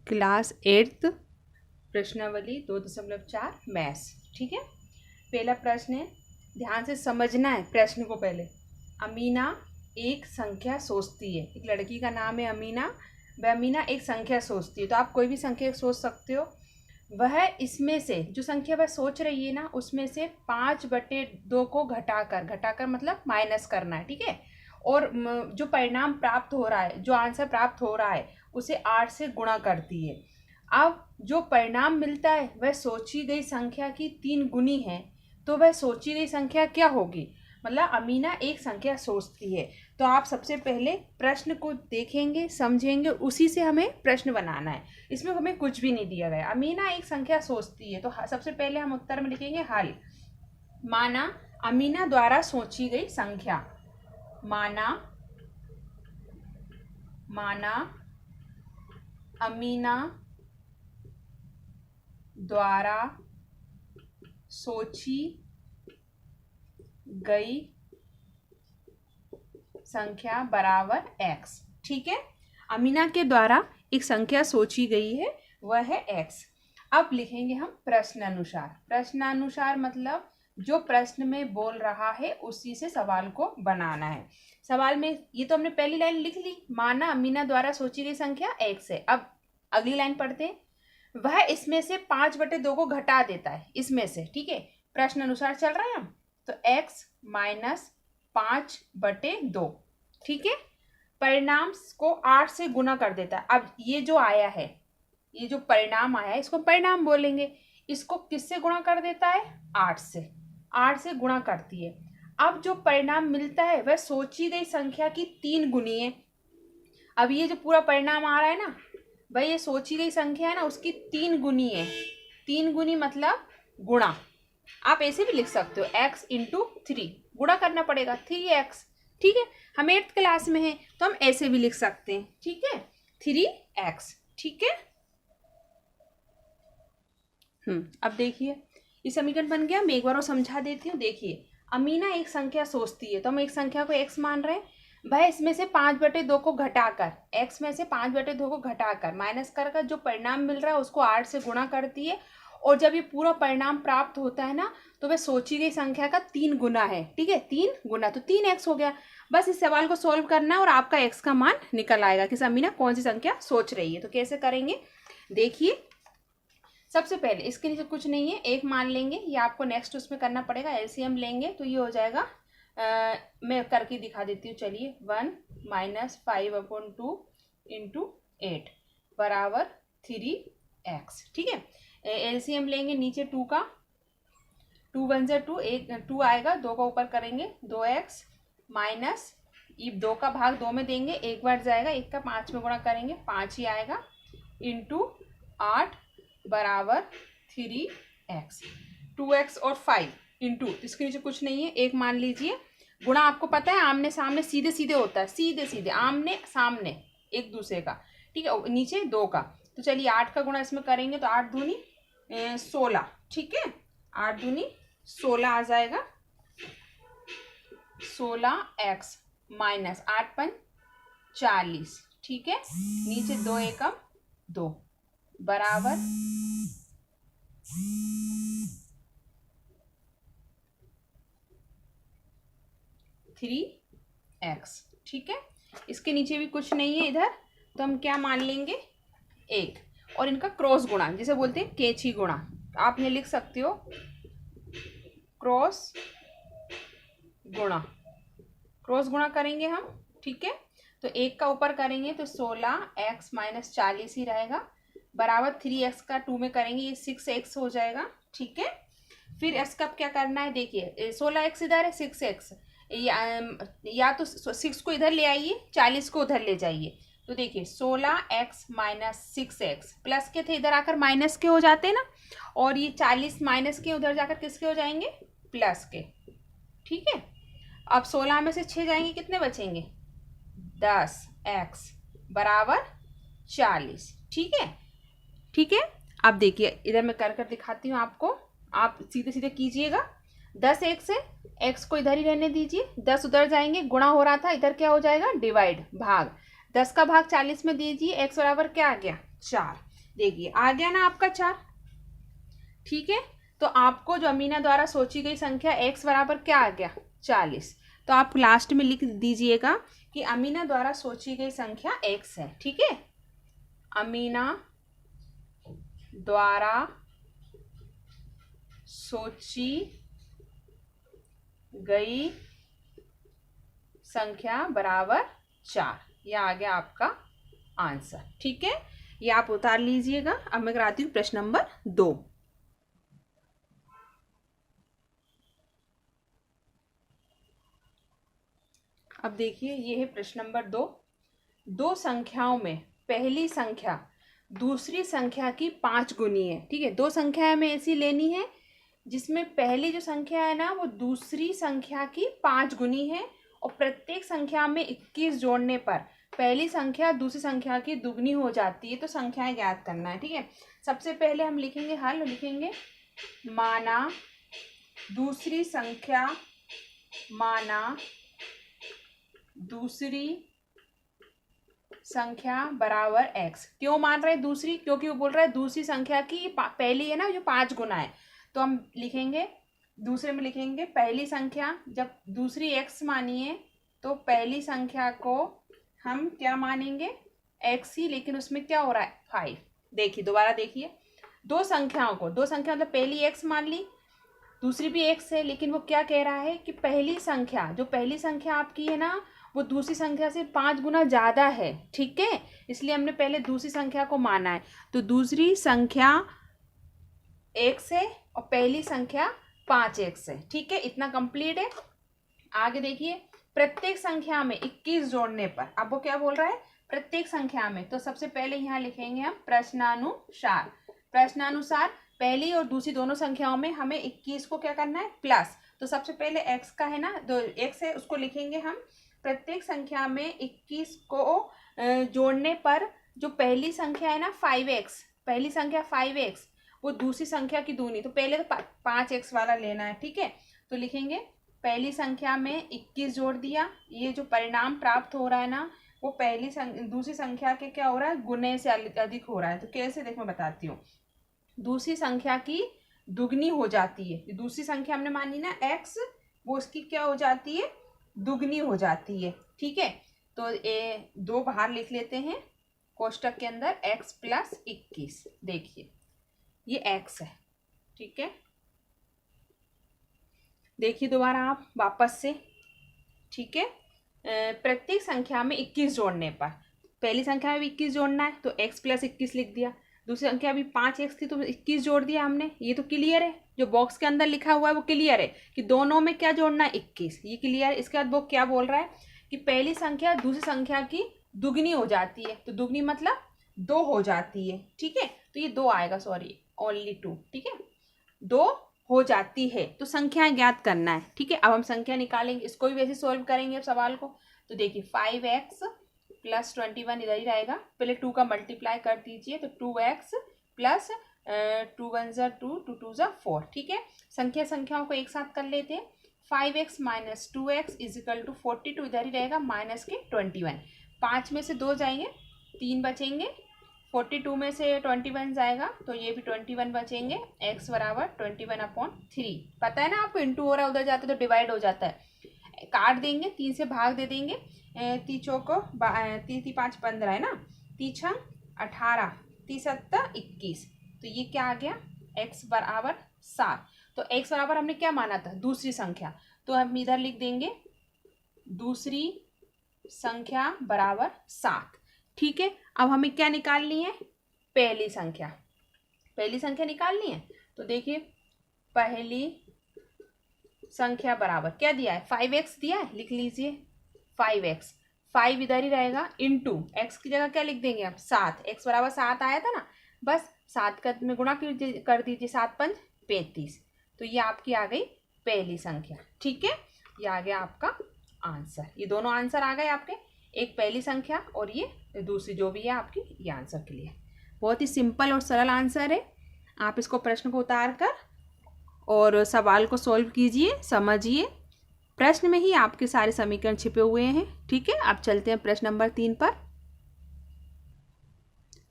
Class 8 प्रश्नावली 2.4 maths. ठीक है, पहला प्रश्न है, ध्यान से समझना है प्रश्न को। पहले, अमीना एक संख्या सोचती है। एक लड़की का नाम है अमीना। वह अमीना एक संख्या सोचती है। तो आप कोई भी संख्या सोच सकते हो। वह इसमें से जो संख्या वह सोच रही है ना, उसमें से 5/2 को घटाकर मतलब माइनस करना है। ठीक है, और जो परिणाम प्राप्त हो रहा है, जो आंसर प्राप्त हो रहा है, उसे 8 से गुणा करती है। अब जो परिणाम मिलता है वह सोची गई संख्या की 3 गुनी है। तो वह सोची गई संख्या क्या होगी? मतलब अमीना एक संख्या सोचती है। तो आप सबसे पहले प्रश्न को देखेंगे, समझेंगे, उसी से हमें प्रश्न बनाना है। इसमें हमें कुछ भी नहीं दिया गया। अमीना एक संख्या सोचती है, तो सबसे पहले हम उत्तर में लिखेंगे हल। माना अमीना द्वारा सोची गई संख्या। माना अमीना द्वारा सोची गई संख्या बराबर x। ठीक है, अमीना के द्वारा एक संख्या सोची गई है, वह है x। अब लिखेंगे हम प्रश्नानुसार। प्रश्नानुसार मतलब जो प्रश्न में बोल रहा है उसी से सवाल को बनाना है। सवाल में ये तो हमने पहली लाइन लिख ली, माना अमीना द्वारा सोची गई संख्या x है। अब अगली लाइन पढ़ते हैं, वह इसमें से 5/2 को घटा देता है, इसमें से। ठीक है, प्रश्न अनुसार चल रहा है हम, तो x माइनस 5/2। ठीक है, परिणाम को 8 से गुना कर देता है। अब ये जो आया है, ये जो परिणाम आया है, इसको परिणाम बोलेंगे। इसको किससे गुणा कर देता है? 8 से। 8 से गुणा करती है। अब जो परिणाम मिलता है वह सोची गई संख्या की 3 गुनी है। अब ये जो पूरा परिणाम आ रहा है ना, भाई ये सोची गई संख्या है ना, उसकी 3 गुनी है। 3 गुनी मतलब गुणा। आप ऐसे भी लिख सकते हो, x इंटू 3, गुणा करना पड़ेगा 3x। ठीक है, हम 8th क्लास में हैं तो हम ऐसे भी लिख सकते हैं। ठीक है, 3x। ठीक है, अब देखिए ये समीकरण बन गया। मैं एक बार और समझा देती हूँ। देखिए, अमीना एक संख्या सोचती है, तो हम एक संख्या को x मान रहे हैं। वह इसमें से 5/2 को घटाकर, x में से 5/2 को घटाकर माइनस कर जो परिणाम मिल रहा है उसको 8 से गुणा करती है। और जब ये पूरा परिणाम प्राप्त होता है ना, तो वह सोची गई संख्या का 3 गुना है। ठीक है, 3 गुना, तो 3x हो गया। बस इस सवाल को सॉल्व करना है और आपका x का मान निकल आएगा कि अमीना कौन सी संख्या सोच रही है। तो कैसे करेंगे, देखिए। सबसे पहले इसके नीचे कुछ नहीं है, 1 मान लेंगे। ये आपको नेक्स्ट उसमें करना पड़ेगा, एलसीएम लेंगे तो ये हो जाएगा। मैं करके दिखा देती हूँ। चलिए, 1 माइनस 5/2 इंटू 8 बराबर 3x। ठीक है, एलसीएम लेंगे नीचे 2 का, 2 1 से 2, 2 आएगा, 2 का ऊपर करेंगे 2x माइनस, ये 2 का भाग 2 में देंगे, 1 बार जाएगा, 1 का 5 में गुणा करेंगे, 5 ही आएगा, इंटू 8 बराबर 3x। 2x और 5 इंटू, इसके नीचे कुछ नहीं है, 1 मान लीजिए। गुणा आपको पता है आमने सामने सीधे सीधे होता है, सीधे सीधे आमने सामने एक दूसरे का। ठीक है, नीचे 2 का, तो चलिए 8 का गुणा इसमें करेंगे तो 8 दूनी 16। ठीक है, 8 दूनी 16 आ जाएगा। 16x minus 8 5 40। ठीक है, नीचे 2 एकम 2 बराबर 3x। ठीक है, इसके नीचे भी कुछ नहीं है इधर, तो हम क्या मान लेंगे, 1। और इनका क्रॉस गुणा, जिसे बोलते हैं कैची गुणा, आप ये लिख सकते हो क्रॉस गुणा। क्रॉस गुणा करेंगे हम। ठीक है, तो 1 का ऊपर करेंगे तो 16x माइनस 40 ही रहेगा, बराबर 3x का 2 में करेंगे, ये 6x हो जाएगा। ठीक है, फिर x का क्या करना है, देखिए 16x इधर है, 6x, या तो 6 को इधर ले आइए, 40 को उधर ले जाइए। तो देखिए 16x माइनस 6x, प्लस के थे इधर आकर माइनस के हो जाते हैं ना, और ये 40 माइनस के उधर जाकर किसके हो जाएंगे, प्लस के। ठीक है, अब 16 में से 6 जाएंगे, कितने बचेंगे, 10x बराबर 40। ठीक है, ठीक है। अब देखिए इधर मैं कर दिखाती हूँ आपको, आप सीधे सीधे कीजिएगा। 10x है, x को इधर ही रहने दीजिए, 10 उधर जाएंगे, गुणा हो रहा था, इधर क्या हो जाएगा, डिवाइड, भाग। 10 का भाग 40 में दीजिए, x बराबर क्या आ गया, 4। देखिए आ गया ना आपका 4। ठीक है, तो आपको जो अमीना द्वारा सोची गई संख्या x बराबर क्या आ गया 40। तो आप लास्ट में लिख दीजिएगा कि अमीना द्वारा सोची गई संख्या x है। ठीक है, अमीना द्वारा सोची गई संख्या बराबर 4। यह आ गया आपका आंसर। ठीक है, ये आप उतार लीजिएगा। अब मैं कराती हूँ प्रश्न नंबर 2। अब देखिए, ये है प्रश्न नंबर 2। दो संख्याओं में पहली संख्या दूसरी संख्या की 5 गुनी है। ठीक है, दो संख्याएं हमें ऐसी लेनी है जिसमें पहली जो संख्या है ना वो दूसरी संख्या की 5 गुनी है, और प्रत्येक संख्या में 21 जोड़ने पर पहली संख्या दूसरी संख्या की दुगनी हो जाती है। तो संख्याएं ज्ञात करना है। ठीक है, सबसे पहले हम लिखेंगे हल, लिखेंगे माना दूसरी संख्या, माना दूसरी संख्या बराबर x। क्यों मान रहे हैं दूसरी? क्योंकि वो बोल रहा है दूसरी संख्या की पहली है ना जो 5 गुना है। तो हम लिखेंगे दूसरे में लिखेंगे पहली संख्या, जब दूसरी x मानी है तो पहली संख्या को हम क्या मानेंगे x ही, लेकिन उसमें क्या हो रहा है 5। देखिए दोबारा देखिए, दो संख्याओं को, दो संख्या मतलब पहली x मान ली, दूसरी भी x है, लेकिन वो क्या कह रहा है कि पहली संख्या, जो पहली संख्या आपकी है ना वो दूसरी संख्या से 5 गुना ज़्यादा है। ठीक है, इसलिए हमने पहले दूसरी संख्या को माना है। तो दूसरी संख्या x है और पहली संख्या 5x है। ठीक है, इतना कंप्लीट है। आगे देखिए, प्रत्येक संख्या में 21 जोड़ने पर, अब वो क्या बोल रहा है प्रत्येक संख्या में, तो सबसे पहले यहाँ लिखेंगे हम प्रश्नानुसार। प्रश्नानुसार पहली और दूसरी दोनों संख्याओं में हमें 21 को क्या करना है प्लस। तो सबसे पहले x का है ना, जो x है उसको लिखेंगे हम प्रत्येक संख्या में 21 को जोड़ने पर जो पहली संख्या है ना 5x, पहली संख्या 5x वो दूसरी संख्या की दूनी, तो पहले तो 5x वाला लेना है। ठीक है, तो लिखेंगे पहली संख्या में 21 जोड़ दिया, ये जो परिणाम प्राप्त हो रहा है ना वो पहली दूसरी संख्या के क्या हो रहा है गुने से अधिक हो रहा है। तो कैसे देख मैं बताती हूँ, दूसरी संख्या की दुगनी हो जाती है। दूसरी संख्या हमने मानी ना x, वो उसकी क्या हो जाती है दुगनी हो जाती है। ठीक है, तो ये दो बाहर लिख लेते हैं कोष्टक के अंदर, x प्लस 21। देखिए ये x है। ठीक है, देखिए दोबारा आप वापस से। ठीक है, प्रत्येक संख्या में 21 जोड़ने पर, पहली संख्या में भी 21 जोड़ना है तो x प्लस 21 लिख दिया, दूसरी संख्या भी 5x थी तो 21 जोड़ दिया हमने। ये तो क्लियर है, जो बॉक्स के अंदर लिखा हुआ है वो क्लियर है कि दोनों में क्या जोड़ना है 21, ये क्लियर है। इसके बाद वो क्या बोल रहा है कि पहली संख्या दूसरी संख्या की दुगनी हो जाती है, तो दुगनी मतलब 2 हो जाती है। ठीक है, तो ये 2 आएगा, सॉरी ओनली 2। ठीक है, 2 हो जाती है, तो संख्याएं ज्ञात करना है। ठीक है, अब हम संख्या निकालेंगे, इसको भी वैसे सोल्व करेंगे अब सवाल को। तो देखिए 5x प्लस 21 इधर ही रहेगा, पहले 2 का मल्टीप्लाई कर दीजिए, तो 2x प्लस 2 1 ज़ा 2, 2 2 ज़ा 4। ठीक है, संख्याओं को एक साथ कर लेते हैं। 5x minus 2x is equal to 42, इधर ही रहेगा माइनस के 21। 5 में से 2 जाएंगे, 3 बचेंगे, 42 में से 21 जाएगा तो ये भी 21 बचेंगे। x बराबर 21/3। पता है ना आपको, इंटू हो रहा है, उधर जाते तो डिवाइड हो जाता है, काट देंगे, 3 से भाग दे देंगे, 3 चौको 3 5 15 है ना, 3 6 18, 3 7 21। तो ये क्या आ गया x बराबर 7। तो x बराबर हमने क्या माना था दूसरी संख्या, तो हम इधर लिख देंगे दूसरी संख्या बराबर 7। ठीक है, अब हमें क्या निकालनी है पहली संख्या, पहली संख्या निकालनी है। तो देखिए पहली संख्या बराबर क्या दिया है 5x दिया है, लिख लीजिए 5x, 5 इधर ही रहेगा, इंटू x की जगह क्या लिख देंगे हम 7, x बराबर 7 आया था ना, बस 7 का में गुणा कर दीजिए, 7 5 35। तो ये आपकी आ गई पहली संख्या। ठीक है, ये आ गया आपका आंसर। ये दोनों आंसर आ गए आपके, एक पहली संख्या और ये दूसरी जो भी है आपकी, ये आंसर के लिए। बहुत ही सिंपल और सरल आंसर है। आप इसको प्रश्न को उतार कर और सवाल को सॉल्व कीजिए, समझिए, प्रश्न में ही आपके सारे समीकरण छिपे हुए हैं। ठीक है, आप चलते हैं प्रश्न नंबर 3 पर।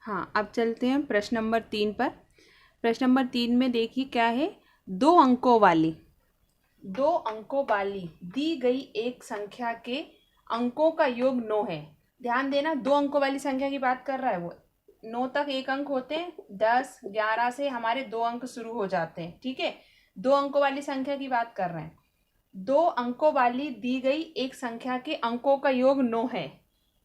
हाँ, अब चलते हैं प्रश्न नंबर 3 पर। प्रश्न नंबर 3 में देखिए क्या है, दो अंकों वाली दी गई एक संख्या के अंकों का योग 9 है। ध्यान देना, दो अंकों वाली संख्या की बात कर रहा है वो। 9 तक एक अंक होते हैं, 10 11 से हमारे दो अंक शुरू हो जाते हैं। ठीक है, दो अंकों वाली संख्या की बात कर रहे हैं। दो अंकों वाली दी गई एक संख्या के अंकों का योग 9 है।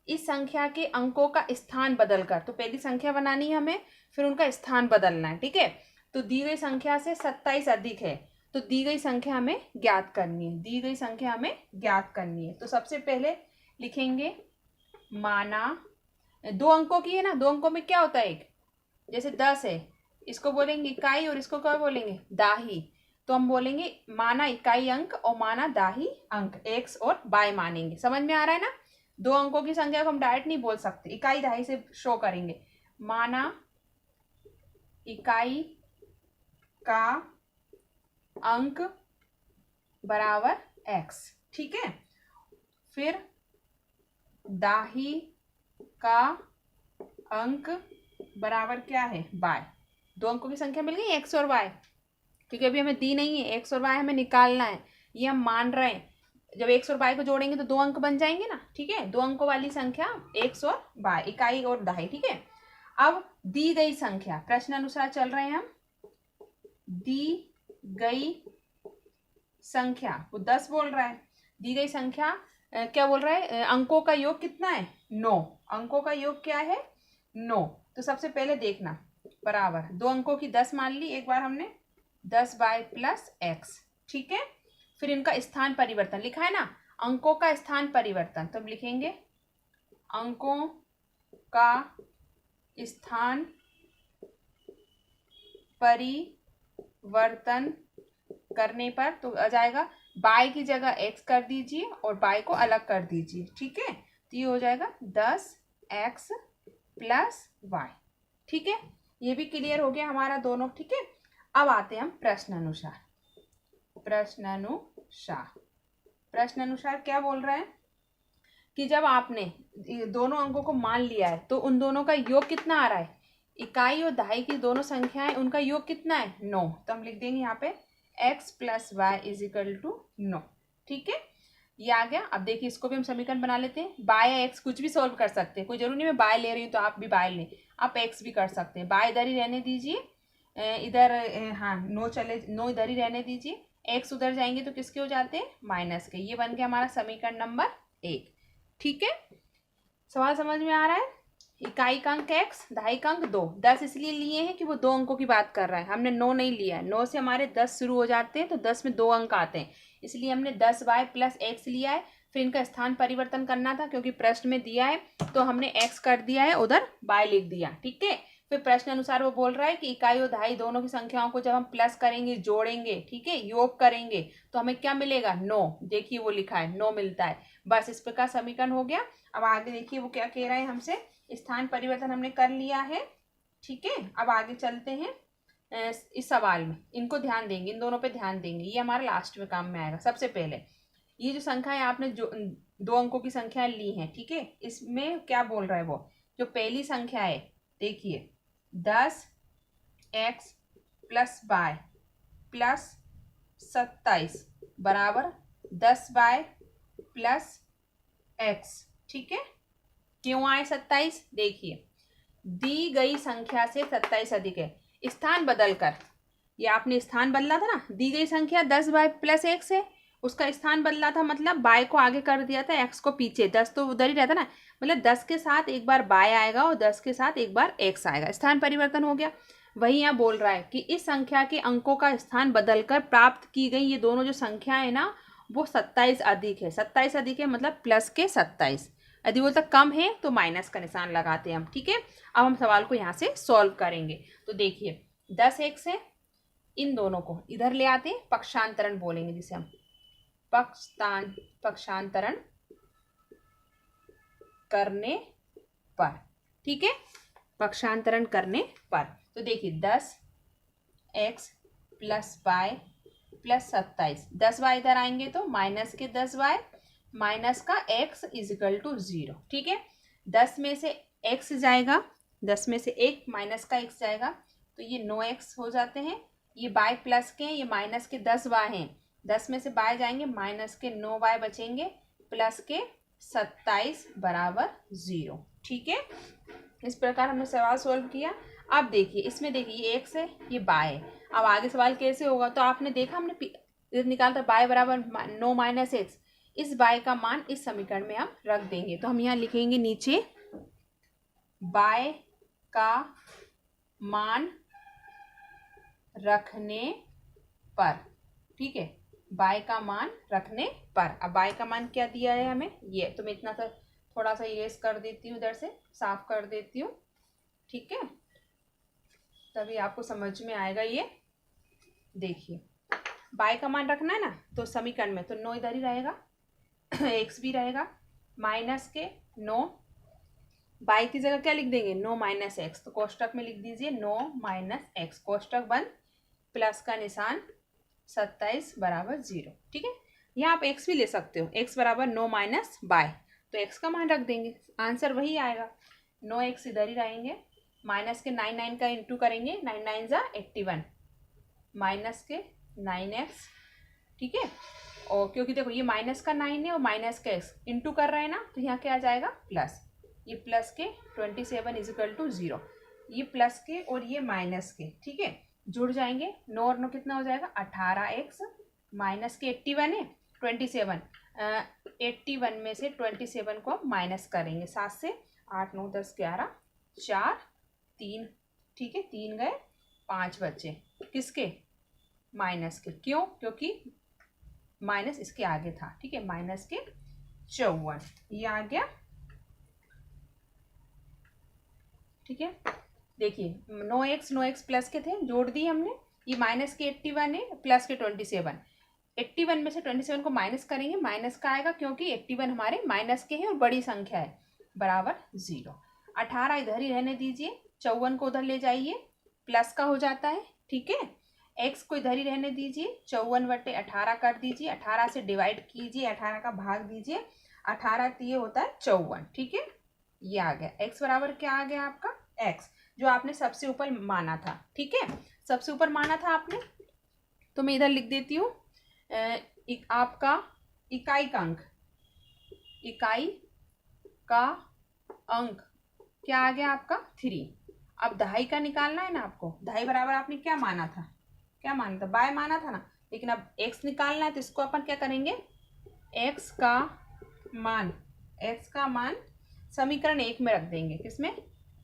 इस संख्या के अंकों का स्थान बदलकर, तो पहली संख्या बनानी है हमें, फिर उनका स्थान बदलना है। ठीक है, तो दी गई संख्या से 27 अधिक है, तो दी गई संख्या हमें ज्ञात करनी है। दी गई संख्या हमें ज्ञात करनी है, तो सबसे पहले लिखेंगे माना, दो अंकों की है ना, दो अंकों में क्या होता है, एक जैसे 10 है, इसको बोलेंगे इकाई और इसको क्या बोलेंगे, दाही। तो हम बोलेंगे माना इकाई अंक और माना दाही अंक, एक्स और बाय मानेंगे। समझ में आ रहा है ना, दो अंकों की संख्या को हम डायरेक्ट नहीं बोल सकते, इकाई दाही से शो करेंगे। माना इकाई का अंक बराबर x। ठीक है, फिर दाही का अंक बराबर क्या है, y। दो अंकों की संख्या मिल गई x और y, क्योंकि अभी हमें दी नहीं है, x और y हमें निकालना है, ये हम मान रहे हैं। जब x और y को जोड़ेंगे तो दो अंक बन जाएंगे ना। ठीक है, दो अंकों वाली संख्या x और y, इकाई और दाही। ठीक है, अब दी गई संख्या, प्रश्न अनुसार चल रहे हैं हम। दी गई संख्या, वो 10 बोल रहा है, दी गई संख्या क्या बोल रहा है, अंकों का योग कितना है, 9। अंकों का योग क्या है, 9। तो सबसे पहले देखना, बराबर दो अंकों की 10 मान ली एक बार हमने, 10y प्लस x। ठीक है, फिर इनका स्थान परिवर्तन लिखा है ना, अंकों का स्थान परिवर्तन, तो हम लिखेंगे अंकों का स्थान परिवर्तन करने पर तो आ जाएगा बाय की जगह x कर दीजिए और बाय को अलग कर दीजिए। ठीक है, तो ये हो जाएगा 10x प्लस y। ठीक है, ये भी क्लियर हो गया हमारा दोनों। ठीक है, अब आते हैं हम प्रश्न अनुसार। प्रश्न अनुसार क्या बोल रहा है कि जब आपने दोनों अंकों को मान लिया है तो उन दोनों का योग कितना आ रहा है, इकाई और दहाई की दोनों संख्याएं, उनका योग कितना है, 9। तो हम लिख देंगे यहाँ पे x plus y is equal to 9। ठीक है, ये आ गया। अब देखिए इसको भी हम समीकरण बना लेते हैं। बाय या एक्स कुछ भी सॉल्व कर सकते हैं, कोई जरूरी नहीं मैं बाय ले रही हूँ तो आप भी बाय लें, आप एक्स भी कर सकते हैं। बाय इधर ही रहने दीजिए, इधर हाँ 9 इधर ही रहने दीजिए, एक्स उधर जाएंगे तो किसके हो जाते हैं, माइनस के। ये बन गया हमारा समीकरण नंबर 1। ठीक है, सवाल समझ में आ रहा है। इकाई का अंक x, दहाई का अंक 2। 10 इसलिए लिए हैं कि वो दो अंकों की बात कर रहा है, हमने 9 नहीं लिया है। 9 से हमारे 10 शुरू हो जाते हैं, तो 10 में दो अंक आते हैं, इसलिए हमने 10y प्लस x लिया है। फिर इनका स्थान परिवर्तन करना था, क्योंकि प्रश्न में दिया है तो हमने x कर दिया है, उधर y लिख दिया। ठीक है, फिर प्रश्न अनुसार वो बोल रहा है कि इकाई और दहाई दोनों की संख्याओं को जब हम प्लस करेंगे, जोड़ेंगे, ठीक है, योग करेंगे, तो हमें क्या मिलेगा, 9। देखिए वो लिखा है 9 मिलता है। बस इस प्रकार समीकरण हो गया। अब आगे देखिए वो क्या कह रहा है हमसे, स्थान परिवर्तन हमने कर लिया है। ठीक है, अब आगे चलते हैं इस सवाल में, इनको ध्यान देंगे, इन दोनों पे ध्यान देंगे, ये हमारा लास्ट में काम में आएगा। सबसे पहले ये जो संख्या है आपने जो दो अंकों की संख्या ली है, ठीक है, इसमें क्या बोल रहा है वो, जो पहली संख्या है देखिए 10x प्लस वाई प्लस 27 बराबर 10y प्लस x। ठीक है, क्यों आए 27, देखिए दी गई संख्या से 27 अधिक है, स्थान बदलकर, ये आपने स्थान बदला था ना, दी गई संख्या 10y प्लस x है, उसका स्थान बदला था, मतलब y को आगे कर दिया था, x को पीछे, 10 तो उधर ही रहता ना, मतलब 10 के साथ एक बार y आएगा और 10 के साथ एक बार x आएगा, स्थान परिवर्तन हो गया। वही यहाँ बोल रहा है कि इस संख्या के अंकों का स्थान बदलकर प्राप्त की गई ये दोनों जो संख्या है ना, वो 27 अधिक है। 27 अधिक है मतलब प्लस के 27, यदि बोलता कम है तो माइनस का निशान लगाते हैं हम। ठीक है, अब हम सवाल को यहाँ से सॉल्व करेंगे। तो देखिए 10x है, इन दोनों को इधर ले आते हैं, पक्षांतरण बोलेंगे जिसे हम, पक्षांतरण करने पर। ठीक है, पक्षांतरण करने पर तो देखिए 10x plus Y plus 27, 10y इधर आएंगे तो माइनस के 10y माइनस का x इज इक्वल टू 0। ठीक है, 10 में से x जाएगा 10 में से 1 माइनस का x जाएगा तो ये 9x हो जाते हैं। ये बाय प्लस के हैं, ये माइनस के 10 y हैं। 10 में से बाय जाएंगे, माइनस के 9 y बचेंगे, प्लस के 27 बराबर 0। ठीक है, इस प्रकार हमने सवाल सोल्व किया। अब देखिए इसमें, देखिए ये x है, ये बाय है। अब आगे सवाल कैसे होगा, तो आपने देखा हमने निकाला था बाय बराबर 9 माइनस एक्स। इस बाय का मान इस समीकरण में हम रख देंगे। तो हम यहाँ लिखेंगे नीचे बाय का मान रखने पर। ठीक है, बाय का मान रखने पर। अब बाय का मान क्या दिया है हमें, ये तो मैं इतना सा थोड़ा सा इरेज कर देती हूँ, इधर से साफ कर देती हूँ। ठीक है, तभी आपको समझ में आएगा। ये देखिए बाय का मान रखना है ना, तो समीकरण में तो 9 इधर ही रहेगा, एक्स भी रहेगा, माइनस के 9, बाय की जगह क्या लिख देंगे 9 माइनस एक्स। तो कोष्टक में लिख दीजिए 9 माइनस एक्स, कोष्टक बंद, प्लस का निशान, 27 बराबर 0। ठीक है, यहाँ आप एक्स भी ले सकते हो, एक्स बराबर 9 माइनस बाय, तो एक्स का मान रख देंगे, आंसर वही आएगा। 9x इधर ही रहेंगे, माइनस के 9 का इंटू करेंगे, 9 9 जा 81, माइनस के 9x। ठीक है, और क्योंकि देखो ये माइनस का 9 है और माइनस का x इंटू कर रहे हैं ना, तो यहाँ क्या आ जाएगा प्लस, ये प्लस के 27 इजिकल टू 0, ये प्लस के और ये माइनस के। ठीक है, जुड़ जाएंगे, 9 और 9 कितना हो जाएगा 18x, माइनस के 81 है 27, 81 में से 27 को माइनस करेंगे, 7 से 8 9 10 11 4 3। ठीक है, 3 गए 5 बचे, किसके माइनस के, क्यों, क्योंकि माइनस इसके आगे था। ठीक है, माइनस के 54 ये आ गया। ठीक है, देखिए 9x प्लस के थे, जोड़ दी हमने, ये माइनस के 81 है, प्लस के 27, 81 में से 27 को माइनस करेंगे, माइनस का आएगा क्योंकि 81 हमारे माइनस के हैं और बड़ी संख्या है, बराबर 0। 18 इधर ही रहने दीजिए, 54 को उधर ले जाइए, प्लस का हो जाता है। ठीक है, x को इधर ही रहने दीजिए, 54/18 कर दीजिए, 18 से डिवाइड कीजिए, 18 का भाग दीजिए, 18 ये होता है 54। ठीक है, ये आ गया, x बराबर क्या आ गया आपका x, जो आपने सबसे ऊपर माना था। ठीक है, सबसे ऊपर माना था आपने, तो मैं इधर लिख देती हूँ आपका इकाई का अंक, इकाई का अंक क्या आ गया आपका 3। अब दहाई का निकालना है ना आपको, दहाई बराबर आपने क्या माना था, क्या माना था, बाय माना था ना, लेकिन अब x निकालना है, तो इसको अपन क्या करेंगे, x का मान समीकरण 1 में रख देंगे, किसमें,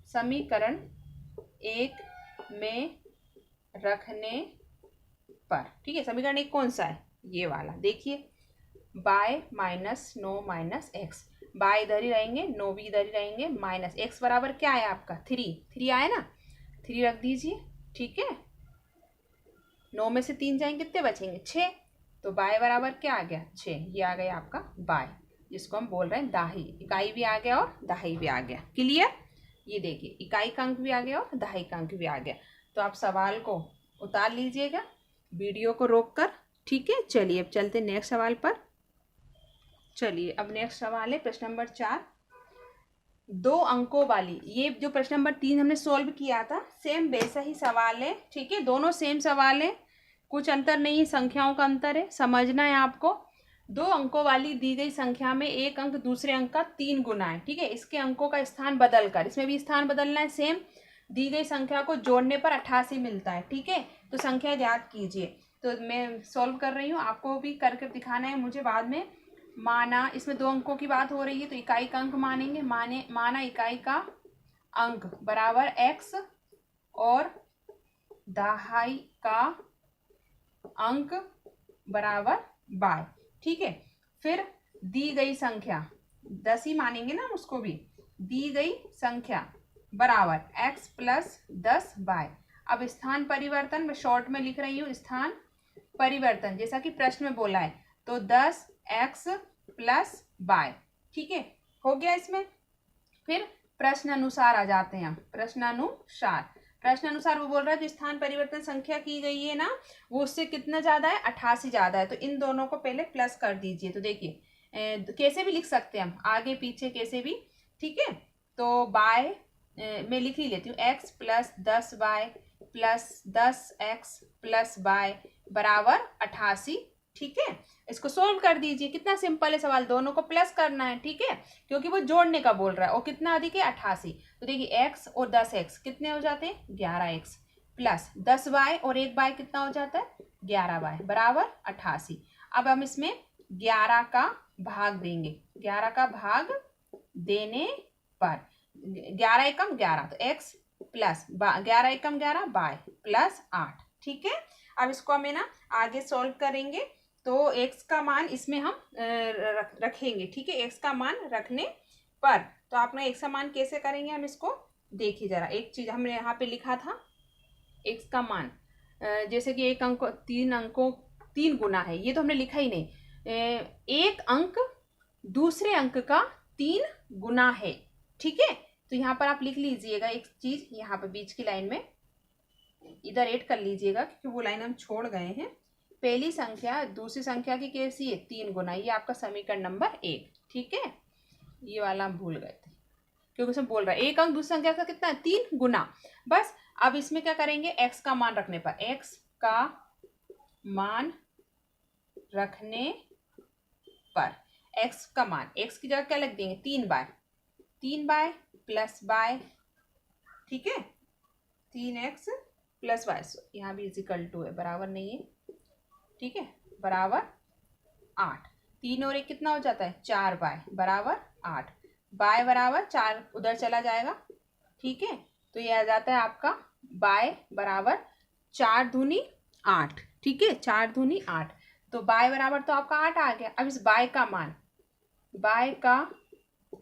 समीकरण 1 में रखने पर। ठीक है, समीकरण 1 कौन सा है, ये वाला, देखिए by minus 9 minus x, by इधर ही रहेंगे, 9 भी इधर ही रहेंगे, माइनस एक्स बराबर क्या आया आपका 3 आया ना, 3 रख दीजिए। ठीक है, 9 में से 3 जाएंगे, कितने बचेंगे 6, तो बाय बराबर क्या आ गया 6, ये आ गया आपका बाय, जिसको हम बोल रहे हैं दाही, इकाई भी आ गया और दहाई भी आ गया। क्लियर, ये देखिए इकाई का अंक भी आ गया और दहाई का अंक भी आ गया। तो आप सवाल को उतार लीजिएगा वीडियो को रोक कर। ठीक है, चलिए अब चलते नेक्स्ट सवाल पर। चलिए अब नेक्स्ट सवाल है प्रश्न नंबर 4, 2 अंकों वाली, ये जो प्रश्न नंबर 3 हमने सोल्व किया था, सेम वैसा ही सवाल है। ठीक है, दोनों सेम सवाल है, कुछ अंतर नहीं है, संख्याओं का अंतर है, समझना है आपको। 2 अंकों वाली दी गई संख्या में एक अंक दूसरे अंक का 3 गुना है। ठीक है, इसके अंकों का स्थान बदल कर, इसमें भी स्थान बदलना है, सेम दी गई संख्या को जोड़ने पर 88 मिलता है। ठीक है, तो संख्या याद कीजिए। तो मैं सॉल्व कर रही हूँ, आपको भी करके दिखाना है मुझे बाद में। माना इसमें 2 अंकों की बात हो रही है, तो इकाई का अंक मानेंगे, माना इकाई का अंक बराबर x और दहाई का अंक बराबर y। ठीक है, फिर दी गई संख्या 10 ही मानेंगे ना उसको भी, दी गई संख्या बराबर x प्लस 10 y। अब स्थान परिवर्तन मैं शॉर्ट में लिख रही हूँ, स्थान परिवर्तन जैसा कि प्रश्न में बोला है, तो 10x प्लस y। ठीक है, हो गया इसमें। फिर प्रश्न अनुसार आ जाते हैं हम, प्रश्न अनुसार वो बोल रहा है जो स्थान परिवर्तन संख्या की गई है ना, वो उससे कितना ज्यादा है 88 ज्यादा है, तो इन दोनों को पहले प्लस कर दीजिए। तो देखिए कैसे भी लिख सकते हैं हम, आगे पीछे कैसे भी। ठीक है, तो बाय मैं लिख ही लेती हूँ, x plus 10y plus 10x plus y बराबर 88। ठीक है, इसको सोल्व कर दीजिए। कितना सिंपल है सवाल, दोनों को प्लस करना है। ठीक है, क्योंकि वो जोड़ने का बोल रहा है। और कितना अधिक है, 88। तो देखिए x और 10x कितने हो जाते हैं, 11x प्लस 10y और 1y कितना हो जाता है, 11y बराबर 88। अब हम इसमें 11 का भाग देंगे। 11 का भाग देने पर 11 एकम 11, तो x प्लस 11 एकम 11 y प्लस 8। ठीक है, अब इसको हमें ना आगे सॉल्व करेंगे तो x का मान इसमें हम रखेंगे। ठीक है, x का मान रखने पर, तो आपने x का मान कैसे करेंगे हम इसको देखिए जरा। एक चीज हमने यहाँ पे लिखा था, x का मान जैसे कि एक अंक 3 गुना है, ये तो हमने लिखा ही नहीं। एक अंक दूसरे अंक का 3 गुना है। ठीक है, तो यहाँ पर आप लिख लीजिएगा एक चीज, यहाँ पर बीच की लाइन में इधर ऐड कर लीजिएगा, क्योंकि वो लाइन हम छोड़ गए हैं। पहली संख्या दूसरी संख्या की कैसी है, 3 गुना। ये आपका समीकरण नंबर 1। ठीक है, ये वाला हम भूल गए थे, क्योंकि उसमें बोल रहा है एक अंक दूसरी संख्या का कितना है, 3 गुना। बस अब इसमें क्या करेंगे, x का मान रखने पर, x का मान रखने पर x का मान, x की जगह क्या लिख देंगे, 3y प्लस y। ठीक है, 3x प्लस y, यहाँ भी इजिकल टू है, बराबर नहीं है। ठीक है, बराबर 8। 3 और 1 कितना हो जाता है, 4y बराबर 8। y बराबर 4 उधर चला जाएगा। ठीक है, तो ये आ जाता है आपका y बराबर 4 दूनी 8। ठीक है, 4 दूनी 8, तो y बराबर तो आपका 8 आ गया। अब इस y का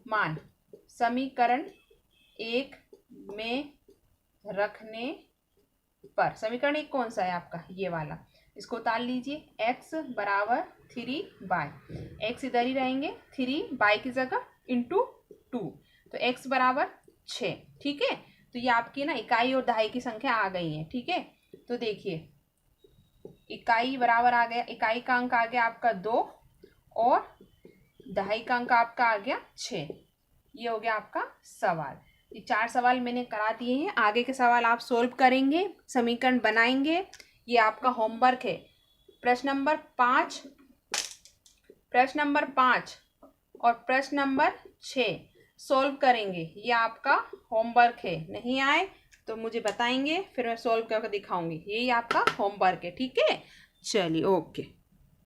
मान समीकरण 1 में रखने पर, समीकरण 1 कौन सा है आपका, ये वाला, इसको उतार लीजिए। x बराबर 3y, x इधर ही रहेंगे, 3y की जगह इंटू 2, तो x बराबर 6। ठीक है, तो ये आपकी ना इकाई और दहाई की संख्या आ गई है। ठीक है, तो देखिए इकाई बराबर आ गया, इकाई का अंक आ गया आपका 2 और दहाई का अंक आपका आ गया 6। ये हो गया आपका सवाल। ये 4 सवाल मैंने करा दिए हैं, आगे के सवाल आप सोल्व करेंगे, समीकरण बनाएंगे। ये आपका होमवर्क है। प्रश्न नंबर 5 और प्रश्न नंबर 6 सोल्व करेंगे। ये आपका होमवर्क है। नहीं आए तो मुझे बताएंगे, फिर मैं सोल्व करके दिखाऊंगी। यही आपका होमवर्क है। ठीक है, चलिए ओके।